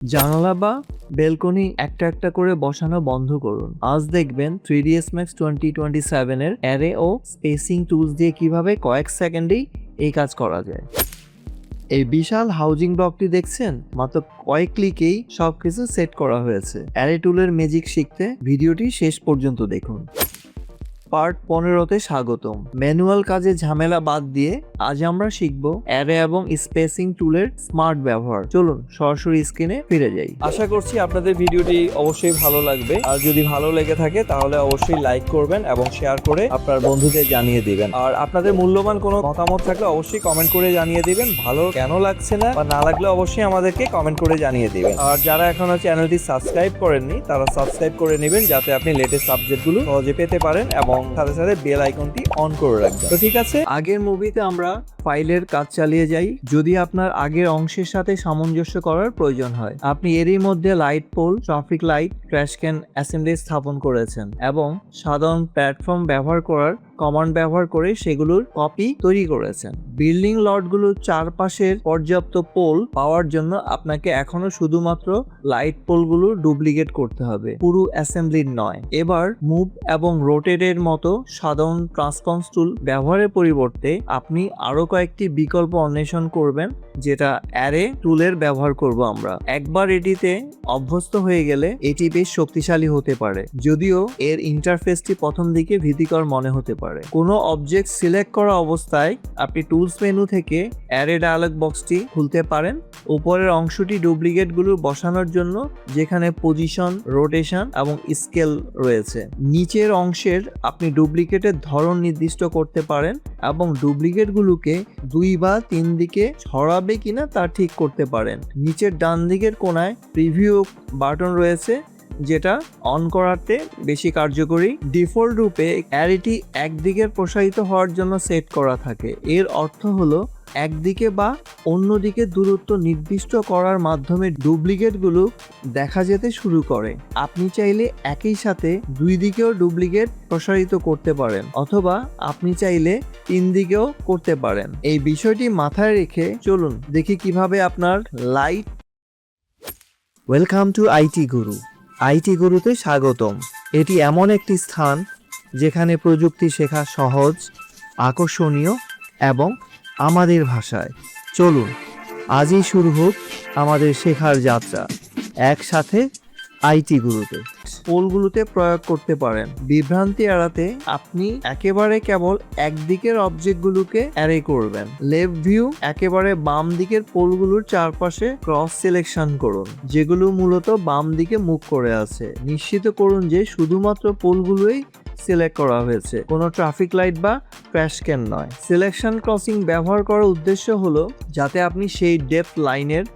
জানালা বা বেলকনি একটা একটা করে বসানো বন্ধ করুন। আজ দেখবেন 3ds Max 2027 এর অ্যারে ও স্পেসিং টুলস দিয়ে কিভাবে কয়েক সেকেন্ডেই এই কাজ করা যায়। এই বিশাল হাউজিং ব্লকটি দেখছেন, মাত্র কয়েক ক্লিকেই সবকিছু সেট করা হয়েছে। অ্যারে টুলের ম্যাজিক শিখতে ভিডিওটি শেষ পর্যন্ত দেখুন। পার্ট 15তে স্বাগতম। ম্যানুয়াল কাজে ঝামেলা বাদ দিয়ে আজ আমরা শিখব অ্যারে এবং স্পেসিং টুলের স্মার্ট ব্যবহার। চলুন সরাসরি স্ক্রিনে ফিরে যাই। আশা করছি আপনাদের ভিডিওটি অবশ্যই ভালো লাগবে, আর যদি ভালো লেগে থাকে তাহলে অবশ্যই লাইক করবেন এবং শেয়ার করে আপনার বন্ধুদের জানিয়ে দিবেন। আর আপনাদের মূল্যবান কোনো মতামত থাকলে অবশ্যই কমেন্ট করে জানিয়ে দিবেন। ভালো কেন লাগছে না বা না লাগলে অবশ্যই আমাদেরকে কমেন্ট করে জানিয়ে দিবেন। আর যারা এখনো চ্যানেলটি সাবস্ক্রাইব করেননি তারা সাবস্ক্রাইব করে নেবেন, যাতে আপনি লেটেস্ট আপডেটগুলো সহজে পেতে পারেন এবং সাথে সাথে বেল আইকনটি অন করে রাখবেন। তো ঠিক আছে, আগের মুভিতে আমরা ফাইলের কাজ চালিয়ে যাই। যদি আপনার আগের অংশের সাথে সামঞ্জস্য করার প্রয়োজন হয়, আপনি এরই মধ্যে light pole, traffic light, trash can assembly স্থাপন করেছেন এবং সাধারণ প্ল্যাটফর্ম ব্যবহার করার কমান্ড ব্যবহার করে সেগুলোর কপি তৈরি করেছেন। বিল্ডিং লটগুলোর চারপাশের পর্যাপ্ত পোল পাওয়ার জন্য আপনাকে এখনো শুধুমাত্র লাইট পোলগুলো ডুপ্লিকেট করতে হবে, পুরো অ্যাসেম্বলির নয়। এবার মুভ এবং রোটেটের মতো সাধারণ ট্রান্সফর্ম টুল ব্যবহারের পরিবর্তে আপনি আরো কয়েকটি বিকল্প অন্বেষণ করবেন, যেটা অ্যারে টুলের ব্যবহার করব আমরা। একবার এটিতে অভ্যস্ত হয়ে গেলে এটি বেশ শক্তিশালী হতে পারে, যদিও এর ইন্টারফেসটি প্রথম দিকে ভীতিকর মনে হতে পারে। কোনো অবজেক্ট সিলেক্ট করা অবস্থায় আপনি টুলস মেনু থেকে অ্যারে ডায়ালগ বক্সটি খুলতে পারেন। উপরের অংশটি ডুপ্লিকেটগুলো বসানোর জন্য, যেখানে পজিশন, রোটেশন এবং স্কেল রয়েছে। নিচের অংশের আপনি ডুপ্লিকেটের ধরন নির্দিষ্ট করতে পারেন এবং ডুপ্লিকেটগুলোকে 2 বা 3 দিকে ছড়াবে কিনা তা ঠিক করতে পারেন। নিচের ডান দিকের কোণায় প্রিভিউ বাটন রয়েছে, যেটা অন করাতে বেশি কার্যকরী। ডিফল্ট রূপে অ্যারেটি একদিকে প্রসারিত হওয়ার জন্য সেট করা থাকে। এর অর্থ হলো একদিকে বা অন্যদিকে দূরত্ব নির্দিষ্ট করার মাধ্যমে ডুপ্লিকেটগুলো দেখা যেতে শুরু করে। আপনি চাইলে একই সাথে 2 দিকেও ডুপ্লিকেট প্রসারিত করতে পারেন, অথবা আপনি চাইলে 3 দিকেও করতে পারেন। এই বিষয়টি মাথায় রেখে চলুন দেখি কিভাবে আপনার light. Welcome to IT Guru. IT গুরুতে স্বাগতম। এটি এমন একটি স্থান যেখানে প্রযুক্তি শেখা সহজ, আকর্ষণীয় এবং আমাদের ভাষায়। চলুন আজই শুরু হোক আমাদের শেখার যাত্রা একসাথে আইটি গুরুতে। পোলগুলোতে প্রয়োগ করতে পারেন। বিভ্রান্তি এড়াতে আপনি একেবারে কেবল একদিকের অবজেক্টগুলোকে অ্যারে করবেন। লেফট ভিউ, একেবারে বাম দিকের পোলগুলোর চারপাশে ক্রস সিলেকশন করুন, যেগুলো মূলত বাম দিকে মুখ করে আছে। নিশ্চিত করুন যে শুধুমাত্র পোলগুলোই সিলেক্ট করা হয়েছে, কোনো ট্রাফিক লাইট বা ক্র্যাশ ক্যান নয়। সিলেকশন ক্রসিং ব্যবহার করার উদ্দেশ্য হলো যাতে আপনি সেই ডেপথ লাইনের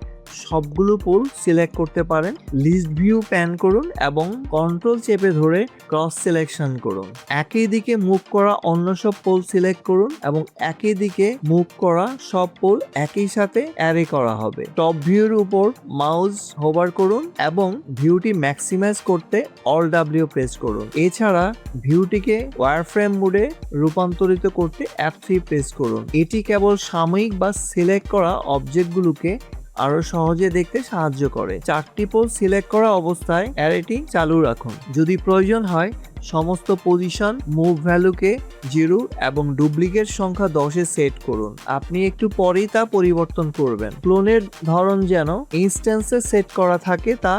সবগুলো পোল সিলেক্ট করতে পারেন। লিস্ট ভিউ প্যান করুন এবং কন্ট্রোল চেপে ধরে ক্রস সিলেকশন করুন। একই দিকে মুভ করা অন্য সব পোল সিলেক্ট করুন এবং একই দিকে মুভ করা সব পোল একই সাথে অ্যারে করা হবে। টপ ভিউর উপর মাউস হোভার করুন এবং ভিউটি ম্যাক্সিমাইজ করতে অল ডাব্লিউ প্রেস করুন। এছাড়া ভিউটিকে ওয়্যারফ্রেম মোডে রূপান্তরিত করতে F3 প্রেস করুন। এটি কেবল সাময়িক বা সিলেক্ট করা অবজেক্টগুলোকে আরো সহজে দেখতে সাহায্য করে। 4টি পোল সিলেক্ট করা অবস্থায় অ্যারেটি চালু রাখুন। যদি প্রয়োজন হয় সমস্ত পজিশন, মুভ ভ্যালুকে 0 এবং ডুপ্লিকেট সংখ্যা 10-এ সেট করুন। আপনি একটু পরেই তা পরিবর্তন করবেন। ক্লোনের ধরন যেন ইনস্ট্যান্সে সেট করা থাকে তা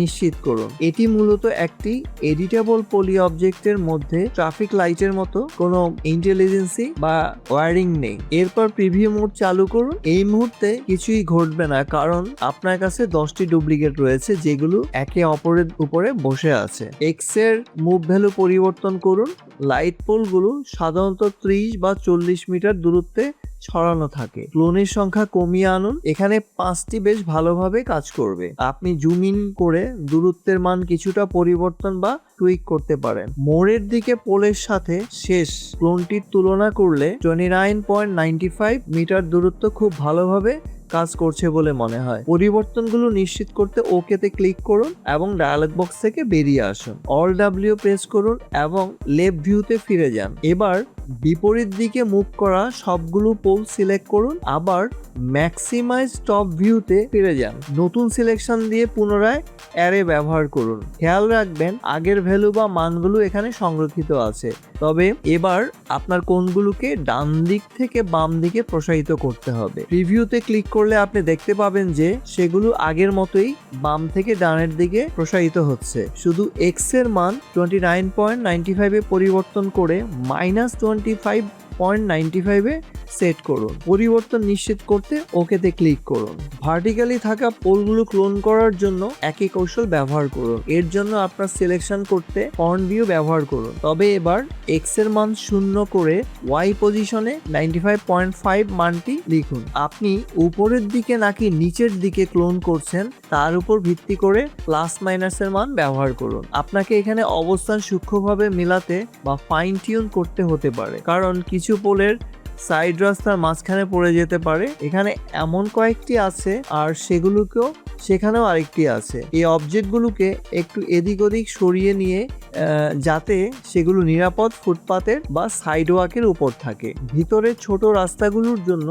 নিশ্চিত করুন। এটি মূলত একটি এডিটেবল পলি অবজেক্টের মধ্যে ট্রাফিক লাইটের মতো কোনো ইন্টেলিজেন্সি বা ওয়্যারিং নেই। এরপর প্রিভিউ মোড চালু করুন। এই মুহূর্তে কিছুই ঘটবে না, কারণ আপনার কাছে 10টি ডুপ্লিকেট রয়েছে, যেগুলো একে অপরের উপরে বসে আছে। এক্স এর মুভ ভ্যালু পরিবর্তন করুন। লাইট পোলগুলো সাধারণত 30 বা 40 মিটার দূরত্বে ছড়ানো থাকে। ক্লোনের সংখ্যা কমিয়ে আনুন। এখানে 5টি বেশ ভালোভাবে কাজ করবে। আপনি জুম ইন করে দূরত্বের মান কিছুটা পরিবর্তন বা টুইক করতে পারেন। মোড়ের দিকে পোলের সাথে শেষ ক্লোনটির তুলনা করলে 29.95 মিটার দূরত্ব খুব ভালোভাবে কাজ করছে বলে মনে হয়। পরিবর্তনগুলো নিশ্চিত করতে ওকেতে ক্লিক করুন এবং ডায়ালগ বক্স থেকে বেরিয়ে আসুন। অল ডাব্লিউ প্রেস করুন এবং লেফট ভিউতে ফিরে যান। এবার বিপরীত দিকে মুভ করা সবগুলো পোল সিলেক্ট করুন, আবার ম্যাক্সিমাইজ টপ ভিউতে ফিরে যান। নতুন সিলেকশন দিয়ে পুনরায় অ্যারে ব্যবহার করুন। খেয়াল রাখবেন আগের ভ্যালু বা মানগুলো এখানে সংরক্ষিত আছে, তবে এবার আপনার কোণগুলোকে ডান দিক থেকে বাম দিকে প্রসারিত করতে হবে। প্রিভিউতে ক্লিক করলে আপনি দেখতে পাবেন যে সেগুলো আগের মতোই বাম থেকে ডানের দিকে প্রসারিত হচ্ছে। শুধু এক্স এর মান 29.95 এ পরিবর্তন করে -25.95 এ সেট করুন। পরিবর্তন নিশ্চিত করতে ওকেতে ক্লিক করুন। ভার্টিক্যালি থাকা পোলগুলো ক্লোন করার জন্য একই কৌশল ব্যবহার করুন। এর জন্য আপনার সিলেকশন করতে ফ্রন্ট ভিউ ব্যবহার করুন, তবে এবার এক্স এর মান 0 করে ওয়াই পজিশনে 95.5 মানটি লিখুন। আপনি উপরের দিকে নাকি নিচের দিকে ক্লোন করছেন তার উপর ভিত্তি করে প্লাস মাইনাসের মান ব্যবহার করুন। আপনাকে এখানে অবস্থান সূক্ষ্মভাবে মেলাতে বা ফাইন টিউন করতে হতে পারে, কারণ কিছু পোলের সাইড রাস্তার মাঝখানে পড়ে যেতে পারে। এখানে এমন কয়েকটি আছে আর সেখানেও আরেকটি আছে। এই অবজেক্টগুলোকে একটু এদিক ওদিক সরিয়ে নিয়ে যাতে সেগুলো নিরাপদ ফুটপাতের বা সাইড ওয়াকের উপর থাকে। ভিতরে ছোট রাস্তাগুলোর জন্য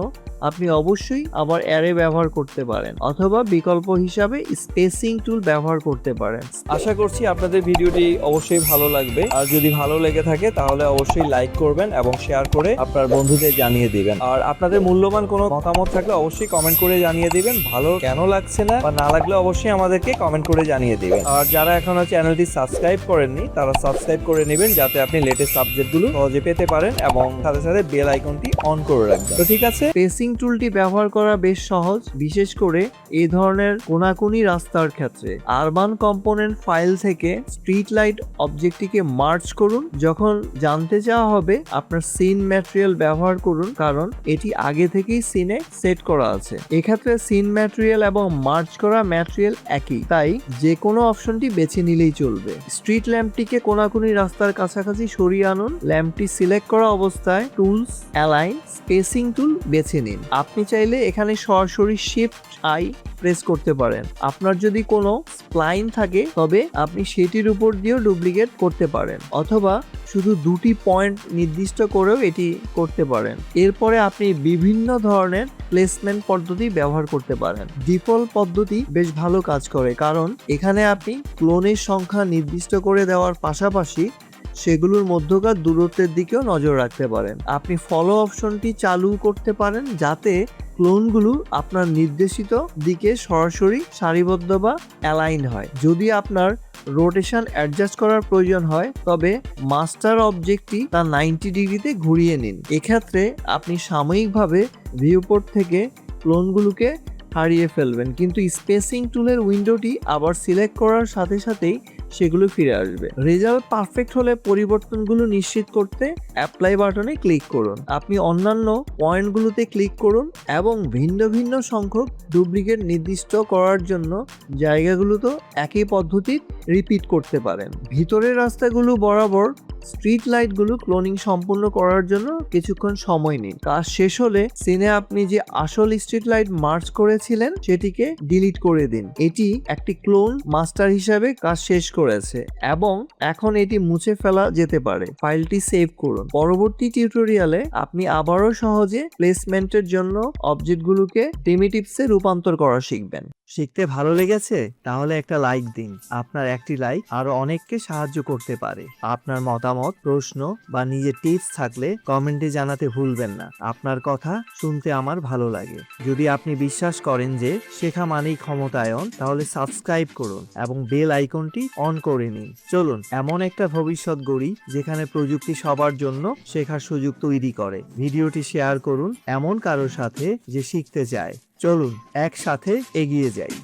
আপনি অবশ্যই আবার অ্যারে ব্যবহার করতে পারেন, অথবা বিকল্প হিসাবে স্পেসিং টুল ব্যবহার করতে পারেন। আশা করছি আপনাদের ভিডিওটি অবশ্যই ভালো লাগবে, আর যদি ভালো লেগে থাকে তাহলে অবশ্যই লাইক করবেন এবং শেয়ার করে আপনার বন্ধুদের জানিয়ে দিবেন। আর আপনাদের মূল্যবান কোনো মতামত থাকলে অবশ্যই কমেন্ট করে জানিয়ে দিবেন। ভালো কেন লাগছে না বা না লাগলে অবশ্যই আমাদেরকে কমেন্ট করে জানিয়ে দিবেন। আর যারা এখনো চ্যানেলটি সাবস্ক্রাইব করেননি তারা সাবস্ক্রাইব করে নেবেন, যাতে আপনি লেটেস্ট আপডেটগুলো সহজে পেতে পারেন, এবং সাথে সাথে বেল আইকনটি অন করে রাখবেন। তো ঠিক আছে, স্পেসিং টুলটি ব্যবহার করা বেশ সহজ, বিশেষ করে এই ধরনের কোনাকুনি রাস্তার ক্ষেত্রে। আরবান কম্পোনেন্ট ফাইল থেকে স্ট্রিট লাইট অবজেক্টটিকে মার্জ করুন। যখন জানতে চাওয়া হবে আপনার সিন ম্যাটেরিয়াল ব্যবহার করুন, কারণ এটি আগে থেকেই সিনে সেট করা আছে। এক্ষেত্রে সিন ম্যাটেরিয়াল এবং মার্জ করা ম্যাটেরিয়াল একই, তাই যে কোনো অপশনটি বেছে নিলেই চলবে। স্ট্রিট ল্যাম্পটিকে কোনাকুনি রাস্তার কাছাকাছি সরিয়ে আনুন। ল্যাম্পটি সিলেক্ট করা অবস্থায় টুলস, অ্যালাইন, স্পেসিং টুল বেছে নিন। আপনি চাইলে এখানে সরাসরি শিফট আই প্রেস করতে পারেন। আপনার যদি কোনো স্প্লাইন থাকে তবে আপনি সেটির উপর দিয়েও ডুপ্লিকেট করতে পারেন, অথবা শুধু দুটি পয়েন্ট নির্দিষ্ট করেও এটি করতে পারেন। এরপরে আপনি বিভিন্ন ধরনের প্লেসমেন্ট পদ্ধতি ব্যবহার করতে পারেন। ডিফল্ট পদ্ধতি বেশ ভালো কাজ করে, কারণ এখানে আপনি ক্লোনের সংখ্যা নির্দিষ্ট করে দেওয়ার পাশাপাশি সেগুলোর মধ্যকার দূরত্বের দিকেও নজর রাখতে পারেন। আপনি ফলো অপশনটি চালু করতে পারেন, যাতে ক্লোনগুলো আপনার নির্দেশিত দিকে সরাসরি সারিবদ্ধ বা অ্যালাইন হয়। যদি আপনার রোটেশন অ্যাডজাস্ট করার প্রয়োজন হয় তবে মাস্টার অবজেক্টটি তা 90 ডিগ্রিতে ঘুরিয়ে নিন। এক্ষেত্রে আপনি সাময়িকভাবে ভিউপোর্ট থেকে ক্লোনগুলোকে হারিয়ে ফেলবেন, কিন্তু স্পেসিং টুলের উইন্ডোটি আবার সিলেক্ট করার সাথে সাথেই সেগুলো ফিরে আসবে। রেজাল্ট পারফেক্ট হলে পরিবর্তনগুলো নিশ্চিত করতে অ্যাপ্লাই বাটনে ক্লিক করুন। আপনি অন্যান্য পয়েন্টগুলোতে ক্লিক করুন এবং ভিন্ন ভিন্ন সংখ্যক ডুপ্লিকেট নির্দিষ্ট করার জন্য জায়গাগুলোতেও একই পদ্ধতি রিপিট করতে পারেন। ভিতরের রাস্তাগুলো বরাবর স্ট্রিট লাইটগুলো ক্লোনিং সম্পূর্ণ করার জন্য কিছুক্ষণ সময় নিন। কাজ শেষ হলে সিনে আপনি যে আসল স্ট্রিট লাইট মার্জ করেছিলেন সেটিকে ডিলিট করে দিন। এটি একটি ক্লোন মাস্টার হিসাবে কাজ শেষ করেছে এবং এখন এটি মুছে ফেলা যেতে পারে। ফাইলটি সেভ করুন। পরবর্তী টিউটোরিয়ালে আপনি আবারও সহজে প্লেসমেন্টের জন্য অবজেক্টগুলোকে প্রিমিটিভসে রূপান্তর করা শিখবেন। শিখতে ভালো লেগেছে? তাহলে একটা লাইক দিন। আপনার একটি লাইক আরো অনেককে সাহায্য করতে পারে। আপনার মতামত, প্রশ্ন বা নিজের টিপস থাকলে কমেন্টে জানাতে ভুলবেন না। আপনার কথা শুনতে আমার ভালো লাগে। যদি আপনি বিশ্বাস করেন যে শেখা মানেই ক্ষমতায়ন, তাহলে সাবস্ক্রাইব করুন এবং বেল আইকনটি অন করে নিন। চলুন এমন একটা ভবিষ্যৎ গড়ি যেখানে প্রযুক্তি সবার জন্য শেখার সুযোগ তৈরি করে। ভিডিওটি শেয়ার করুন এমন কারোর সাথে যে শিখতে চায়। চলুন একসাথে এগিয়ে যাই।